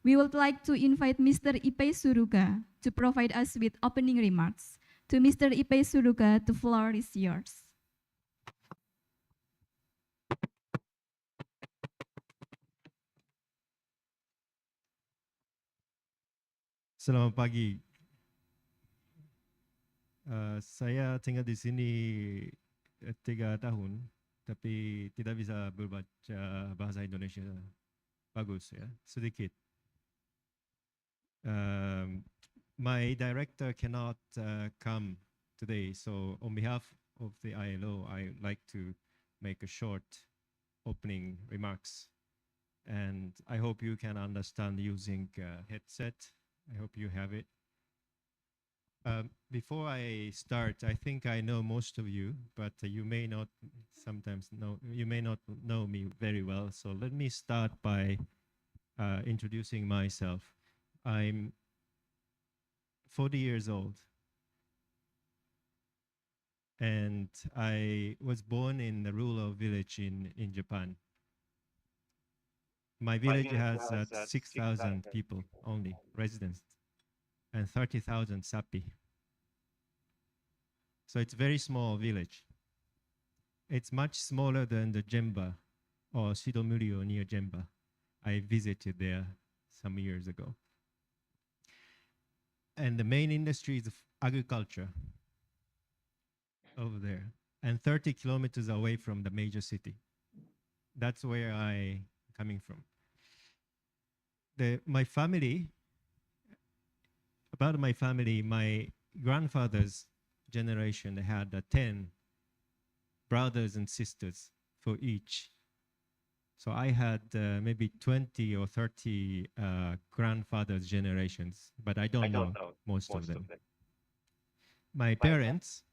We would like to invite Mr. Ipe Suruga to provide us with opening remarks. To Mr. Ipe Suruga, the floor is yours. Selamat pagi. Saya tinggal di sini 3 tahun, tapi tidak bisa berbaca bahasa Indonesia bagus ya, sedikit. My director cannot come today, so on behalf of the ILO, I would like to make a short opening remarks. And I hope you can understand using headset. I hope you have it. Before I start, I think I know most of you, but you may not know me very well. So let me start by introducing myself. I'm 40 years old, and I was born in a rural village in Japan. My village has 6,000 people only, residents, and 30,000 sapi. So it's a very small village. It's much smaller than the Jemba or Shidomuryo near Jemba. I visited there some years ago. And the main industry is agriculture over there, and 30 kilometers away from the major city. That's where I'm coming from. My family, my grandfather's generation had 10 brothers and sisters for each. So I had maybe 20 or 30 grandfather's generations, but I don't know most of them. My parents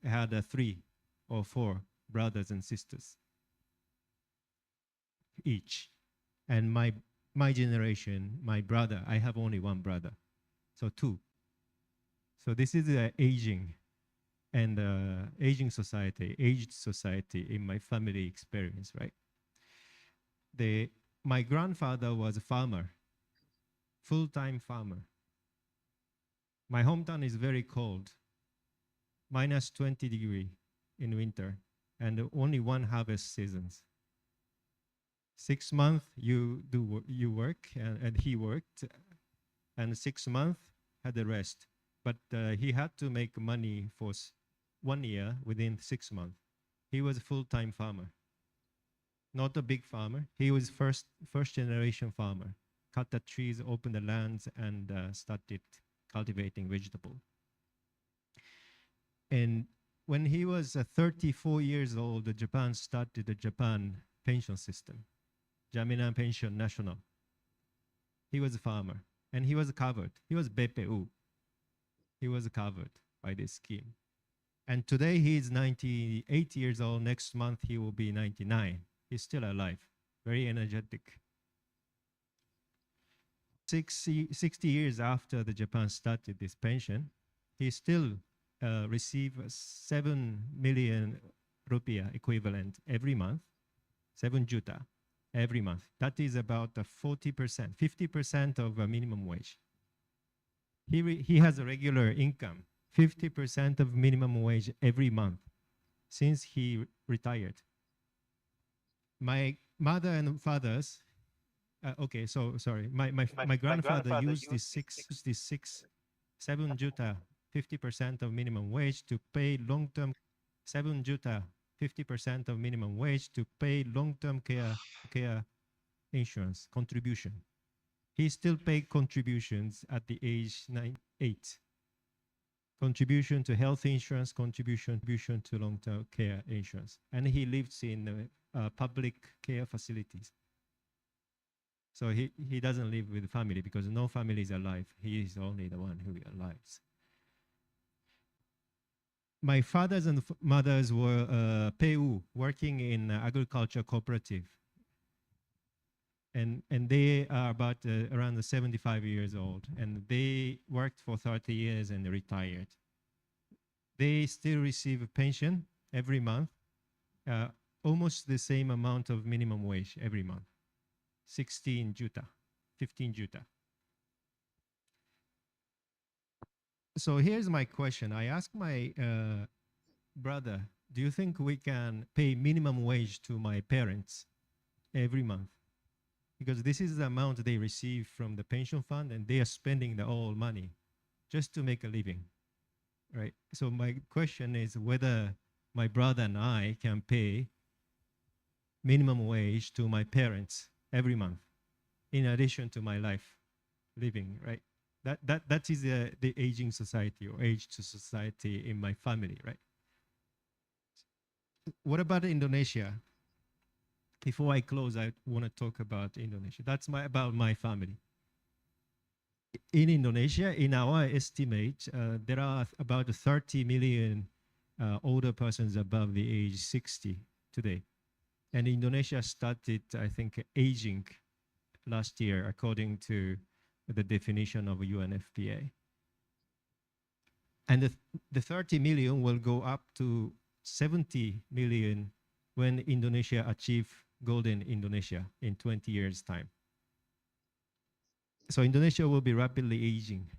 had 3 or 4 brothers and sisters each. And my generation, my brother, I have only one brother, so 2. So this is aging and aged society in my family experience, right? My grandfather was a farmer, full-time farmer. My hometown is very cold, minus 20 degrees in winter, and only one harvest seasons. 6 months you work, and he worked, and 6 months had the rest. But he had to make money for 1 year within 6 months. He was a full-time farmer, not a big farmer. He was first generation farmer. Cut the trees, opened the lands, and started cultivating vegetable. And when he was 34 years old, Japan started the Japan pension system, Jaminan Pension National. He was a farmer, and he was covered. He was Beppeu. He was covered by this scheme. And today he is 98 years old. Next month he will be 99. He's still alive, very energetic. 60 years after the Japan started this pension, he still receives 7 million rupiah equivalent every month, 7 juta every month. That is about 40%, 50% of a minimum wage. He has a regular income, 50% of minimum wage every month since he retired. My mother and fathers, okay, so sorry, my grandfather used this 7 juta, 50% of minimum wage to pay long-term, 7 juta, 50% of minimum wage to pay long-term care insurance contribution. He still paid contributions at the age 8. Contribution to health insurance, contribution to long-term care insurance. And he lives in public care facilities. So he doesn't live with family because no family is alive. He is only the one who lives. My fathers and mothers were PU, working in agriculture cooperative. And they are about around 75 years old, and they worked for 30 years and retired. They still receive a pension every month, almost the same amount of minimum wage every month, 16 juta 15 juta. So here's my question. I asked my brother, do you think we can pay minimum wage to my parents every month? Because this is the amount they receive from the pension fund, and they are spending the whole money just to make a living, right? So my question is whether my brother and I can pay minimum wage to my parents every month, in addition to my life living, right? That is the aging society or age to society in my family, right? What about Indonesia? Before I close, I want to talk about Indonesia. That's about my family. In Indonesia, in our estimate, there are about 30 million older persons above the age 60 today. And Indonesia started, I think, aging last year, according to the definition of UNFPA. And the 30 million will go up to 70 million when Indonesia achieves golden Indonesia in 20 years' time. So Indonesia will be rapidly aging.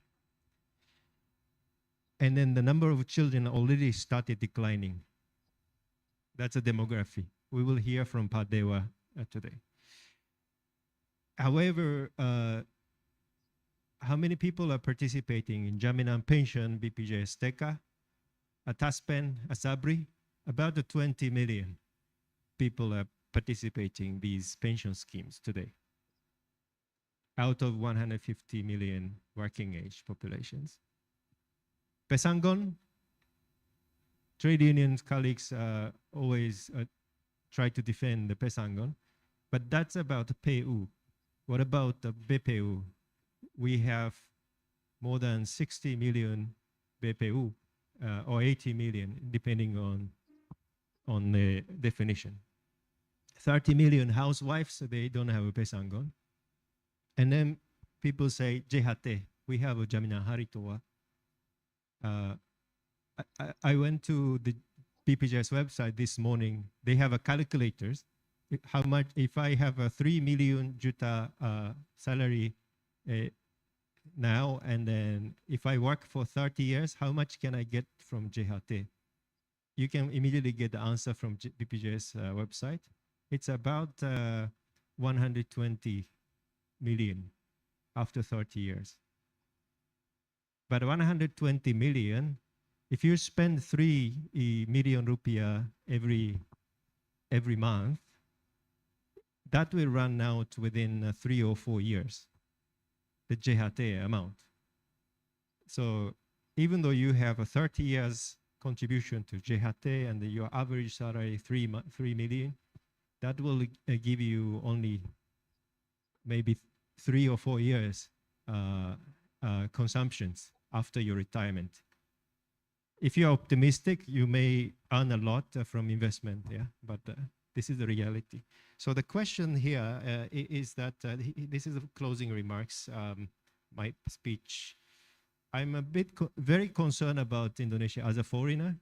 And then the number of children already started declining. That's a demography. We will hear from Padewa today. However, how many people are participating in Jaminan Pension, BPJS TK, Taspen, Asabri? About 20 million people are participating in these pension schemes today, out of 150 million working age populations. Pesangon, trade unions colleagues always try to defend the Pesangon, but that's about PU. What about the BPU? We have more than 60 million BPU, or 80 million, depending on the definition. 30 million housewives, so they don't have a Pesangon. And then people say, JHT, we have a Jaminan Haritoa. I went to the BPJS website this morning. They have a calculators. How much, if I have a 3 million juta salary now, and then if I work for 30 years, how much can I get from JHT? You can immediately get the answer from BPJS website. It's about 120 million after 30 years. But 120 million, if you spend 3 million rupiah every month, that will run out within 3 or 4 years, the JHT amount. So even though you have a 30 years contribution to JHT and your average salary 3 million, that will give you only maybe 3 or 4 years consumptions after your retirement. If you're optimistic, you may earn a lot from investment, yeah, but this is the reality. So the question here is that, this is the closing remarks, my speech. I'm a bit very concerned about Indonesia as a foreigner,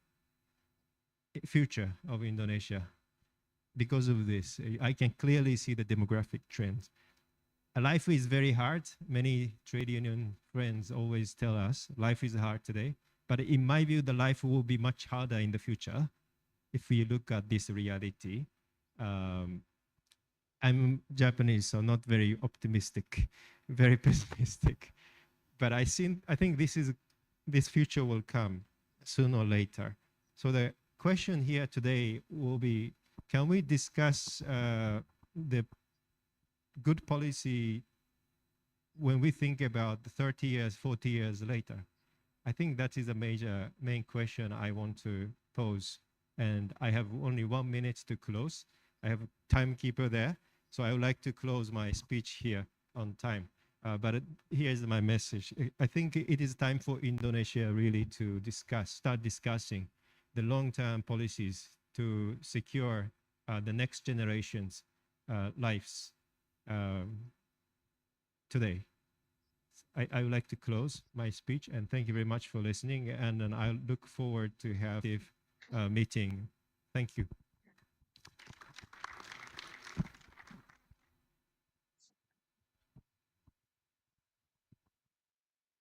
future of Indonesia. Because of this, I can clearly see the demographic trends. Life is very hard. Many trade union friends always tell us life is hard today. But in my view, the life will be much harder in the future if we look at this reality. I'm Japanese, so not very optimistic, very pessimistic. But I think this future will come sooner or later. So the question here today will be, can we discuss the good policy when we think about 30 years, 40 years later? I think that is a main question I want to pose. And I have only 1 minute to close. I have a timekeeper there. So I would like to close my speech here on time. But here's my message. I think it is time for Indonesia really to start discussing the long-term policies to secure the next generation's lives today. I would like to close my speech, and thank you very much for listening. And I look forward to have a meeting. Thank you.